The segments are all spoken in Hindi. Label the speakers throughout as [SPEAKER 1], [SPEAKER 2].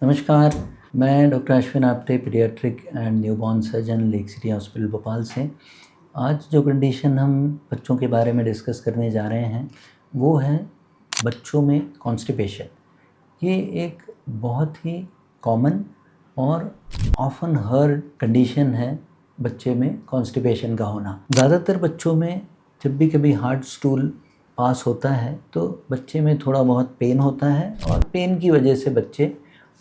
[SPEAKER 1] नमस्कार, मैं doctor Ashwin Apte, paediatric and newborn surgeon, lake city hospital Bhopal से। आज जो कंडीशन हम बच्चों के बारे में डिस्कस करने जा रहे हैं, वो है बच्चों में कॉन्स्टिपेशन। ये एक बहुत ही कॉमन और ऑफ़न हर्ड कंडीशन है बच्चे में कॉन्स्टिपेशन का होना। ज़्यादातर बच्चों में जब भी कभी हार्ड स्टूल पास होता है तो बच्चे में थोड़ा बहुत पेन होता है और पेन की वजह से बच्चे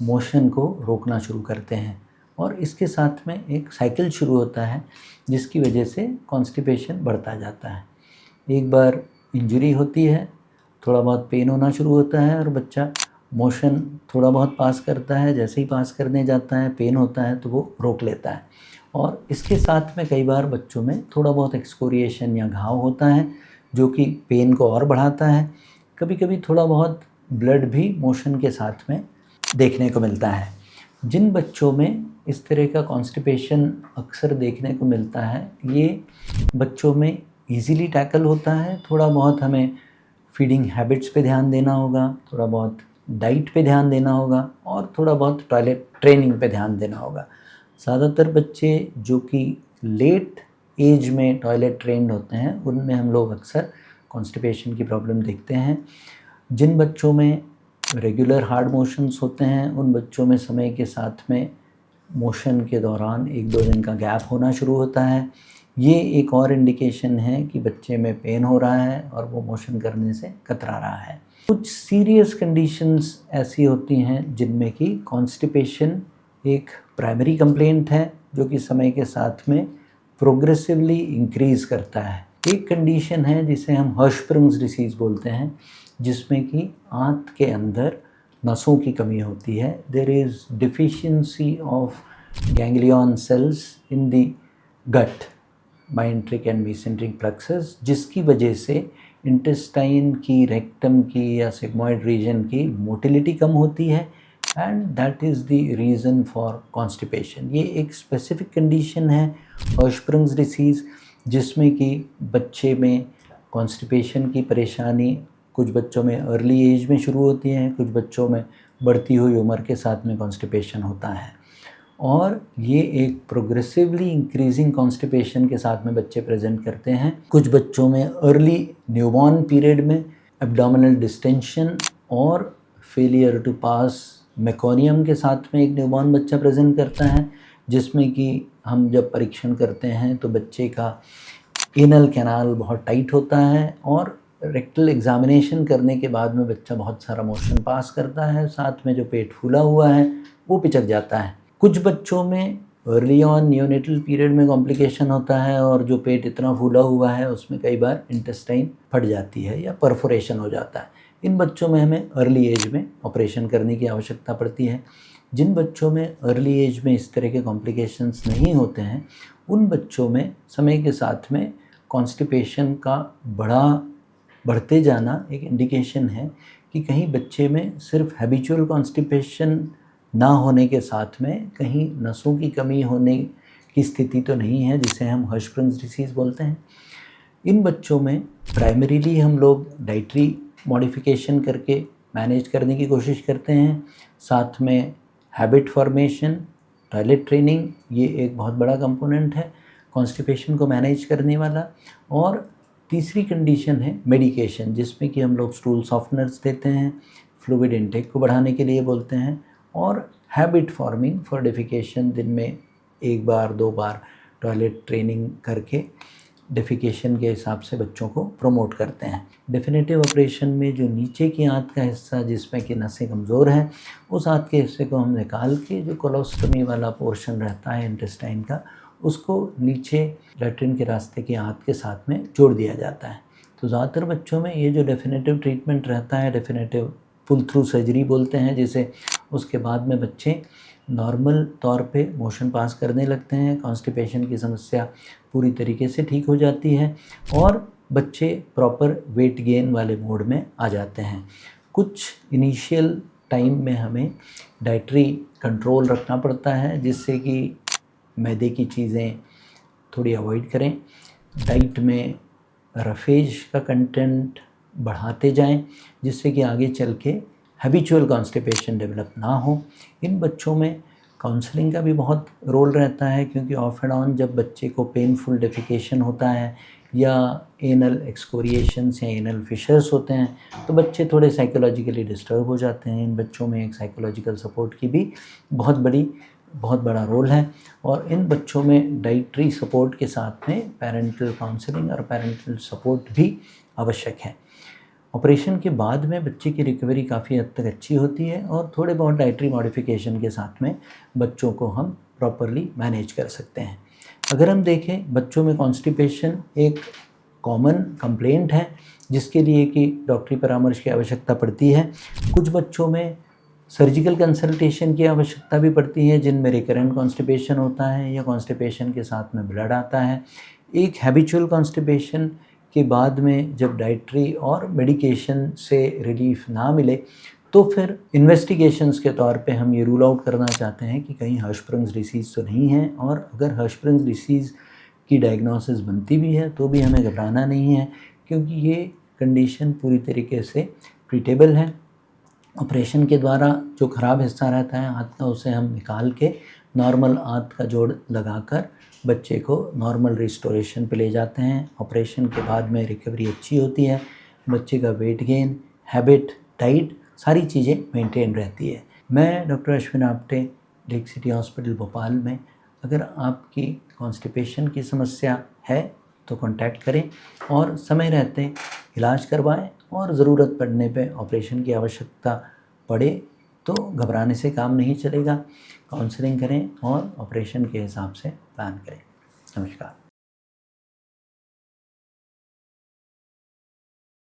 [SPEAKER 1] मोशन को रोकना शुरू करते हैं और इसके साथ में एक साइकिल शुरू होता है जिसकी वजह से कॉन्स्टिपेशन बढ़ता जाता है। एक बार इंजरी होती है, थोड़ा बहुत पेन होना शुरू होता है और बच्चा मोशन थोड़ा बहुत पास करता है। जैसे ही पास करने जाता है, पेन होता है तो वो रोक लेता है और इसके साथ में कई बार बच्चों में थोड़ा बहुत एक्सकोरिएशन या घाव होता है जो कि पेन को और बढ़ाता है। कभी कभी थोड़ा बहुत ब्लड भी मोशन के साथ में देखने को मिलता है। जिन बच्चों में इस तरह का कॉन्स्टिपेशन अक्सर देखने को मिलता है, ये बच्चों में इजीली टैकल होता है। थोड़ा बहुत हमें फीडिंग हैबिट्स पे ध्यान देना होगा, थोड़ा बहुत डाइट पे ध्यान देना होगा और थोड़ा बहुत टॉयलेट ट्रेनिंग पे ध्यान देना होगा। ज़्यादातर बच्चे जो कि लेट एज में टॉयलेट ट्रेंड होते हैं, उनमें हम लोग अक्सर कॉन्स्टिपेशन की प्रॉब्लम देखते हैं। जिन बच्चों में रेगुलर हार्ड मोशंस होते हैं, उन बच्चों में समय के साथ में मोशन के दौरान 1-2 दिन का गैप होना शुरू होता है। ये एक और इंडिकेशन है कि बच्चे में पेन हो रहा है और वो मोशन करने से कतरा रहा है। कुछ सीरियस कंडीशंस ऐसी होती हैं जिनमें कि कॉन्स्टिपेशन एक प्राइमरी कंप्लेंट है जो कि समय के साथ में प्रोग्रेसिवली इंक्रीज़ करता है। एक कंडीशन है जिसे हम हर्शस्प्रिंग्स डिसीज़ बोलते हैं, जिसमें कि आंत के अंदर नसों की कमी होती है। There is deficiency of ganglion cells in the gut, myenteric and mesenteric plexus, जिसकी वजह से इंटेस्टाइन की, रेक्टम की या सिग्मॉइड रीजन की मोटिलिटी कम होती है and that is the reason for constipation. ये एक स्पेसिफिक कंडीशन है हर्शस्प्रिंग्स डिसीज़, जिसमें कि बच्चे में कॉन्स्टिपेशन की परेशानी कुछ बच्चों में अर्ली एज में शुरू होती है, कुछ बच्चों में बढ़ती हुई उम्र के साथ में कॉन्स्टिपेशन होता है और ये एक प्रोग्रेसिवली इंक्रीजिंग कॉन्स्टिपेशन के साथ में बच्चे प्रेजेंट करते हैं। कुछ बच्चों में अर्ली न्यूबॉर्न पीरियड में एब्डोमिनल डिस्टेंशन और फेलियर टू पास मेकोनियम के साथ में एक न्यूबॉर्न बच्चा प्रेजेंट करता है, जिसमें कि हम जब परीक्षण करते हैं तो बच्चे का एनल कैनाल बहुत टाइट होता है और रेक्टल एग्जामिनेशन करने के बाद में बच्चा बहुत सारा मोशन पास करता है, साथ में जो पेट फूला हुआ है वो पिचक जाता है। कुछ बच्चों में अर्ली ऑन नियोनेटल पीरियड में कॉम्प्लिकेशन होता है और जो पेट इतना फूला हुआ है उसमें कई बार इंटेस्टाइन फट जाती है या परफोरेशन हो जाता है। इन बच्चों में हमें अर्ली एज में ऑपरेशन करने की आवश्यकता पड़ती है। जिन बच्चों में अर्ली एज में इस तरह के कॉम्प्लिकेशंस नहीं होते हैं, उन बच्चों में समय के साथ में कॉन्स्टिपेशन का बढ़ते जाना एक इंडिकेशन है कि कहीं बच्चे में सिर्फ हैबिचुअल कॉन्स्टिपेशन ना होने के साथ में कहीं नसों की कमी होने की स्थिति तो नहीं है, जिसे हम हर्शस्प्रिंग्स डिसीज़ बोलते हैं। इन बच्चों में प्राइमरीली हम लोग डाइटरी मॉडिफिकेशन करके मैनेज करने की कोशिश करते हैं, साथ में हैबिट फॉर्मेशन, टॉयलेट ट्रेनिंग, ये एक बहुत बड़ा कंपोनेंट है कॉन्स्टिपेशन को मैनेज करने वाला। और तीसरी कंडीशन है मेडिकेशन, जिसमें कि हम लोग स्टूल सॉफ्टनर्स देते हैं, फ्लूइड इनटेक को बढ़ाने के लिए बोलते हैं और हैबिट फॉर्मिंग फॉर डेफिकेशन, दिन में 1 बार 2 बार टॉयलेट ट्रेनिंग करके डेफिकेशन के हिसाब से बच्चों को प्रमोट करते हैं। डेफिनेटिव ऑपरेशन में जो नीचे की आंत का हिस्सा जिसमें कि नसें कमज़ोर हैं, उस आंत के हिस्से को हम निकाल के जो कोलोस्टमी वाला पोर्शन रहता है इंटेस्टाइन का, उसको नीचे लैट्रिन के रास्ते की आंत के साथ में जोड़ दिया जाता है। तो ज़्यादातर बच्चों में ये जो डेफिनेटिव ट्रीटमेंट रहता है, डेफिनेटिव पुल थ्रू सर्जरी बोलते हैं जिसे, उसके बाद में बच्चे नॉर्मल तौर पे मोशन पास करने लगते हैं, कॉन्स्टिपेशन की समस्या पूरी तरीके से ठीक हो जाती है और बच्चे प्रॉपर वेट गेन वाले मोड में आ जाते हैं। कुछ इनिशियल टाइम में हमें डाइटरी कंट्रोल रखना पड़ता है जिससे कि मैदे की चीज़ें थोड़ी अवॉइड करें, डाइट में रफेज का कंटेंट बढ़ाते जाएं, जिससे कि आगे चल के हैबिचुअल कॉन्स्टिपेशन डेवलप ना हो। इन बच्चों में काउंसलिंग का भी बहुत रोल रहता है, क्योंकि ऑफ एंड ऑन जब बच्चे को पेनफुल डेफिकेशन होता है या एनल एक्सकोरिएशंस या एनल फिशर्स होते हैं तो बच्चे थोड़े साइकोलॉजिकली डिस्टर्ब हो जाते हैं। इन बच्चों में एक साइकोलॉजिकल सपोर्ट की भी बहुत बड़ा रोल है, और इन बच्चों में डाइटरी सपोर्ट के साथ में पेरेंटल काउंसलिंग और पेरेंटल सपोर्ट भी आवश्यक है। ऑपरेशन के बाद में बच्चे की रिकवरी काफ़ी हद तक अच्छी होती है, और थोड़े बहुत डाइटरी मॉडिफिकेशन के साथ में बच्चों को हम प्रॉपरली मैनेज कर सकते हैं। अगर हम देखें, बच्चों में कॉन्स्टिपेशन एक कॉमन कंप्लेंट है जिसके लिए कि डॉक्टरी परामर्श की आवश्यकता पड़ती है। कुछ बच्चों में सर्जिकल कंसल्टेशन की आवश्यकता भी पड़ती है जिनमें रिकरेंट कॉन्स्टिपेशन होता है या कॉन्स्टिपेशन के साथ में ब्लड आता है। एक हैबिचुअल कॉन्स्टिपेशन के बाद में जब डाइटरी और मेडिकेशन से रिलीफ ना मिले तो फिर इन्वेस्टिगेशंस के तौर पे हम ये रूल आउट करना चाहते हैं कि कहीं हर्शस्प्रिंग्स डिसीज़ तो नहीं है, और अगर हर्शस्प्रिंग्स डिसीज़ की डायग्नोसिस बनती भी है तो भी हमें घबराना नहीं है, क्योंकि ये कंडीशन पूरी तरीके से ट्रीटेबल है। ऑपरेशन के द्वारा जो ख़राब हिस्सा रहता है आंत का, उसे हम निकाल के नॉर्मल आंत का जोड़ लगाकर बच्चे को नॉर्मल रिस्टोरेशन पे ले जाते हैं। ऑपरेशन के बाद में रिकवरी अच्छी होती है, बच्चे का वेट गेन, हैबिट, डाइट सारी चीज़ें मेंटेन रहती है। मैं doctor Ashwin Apte, lake city hospital Bhopal में, अगर आपकी कॉन्स्टिपेशन की समस्या है तो कांटेक्ट करें और समय रहते इलाज करवाएं, और ज़रूरत पड़ने पे ऑपरेशन की आवश्यकता पड़े तो घबराने से काम नहीं चलेगा। काउंसलिंग करें और ऑपरेशन के हिसाब से प्लान करें। नमस्कार।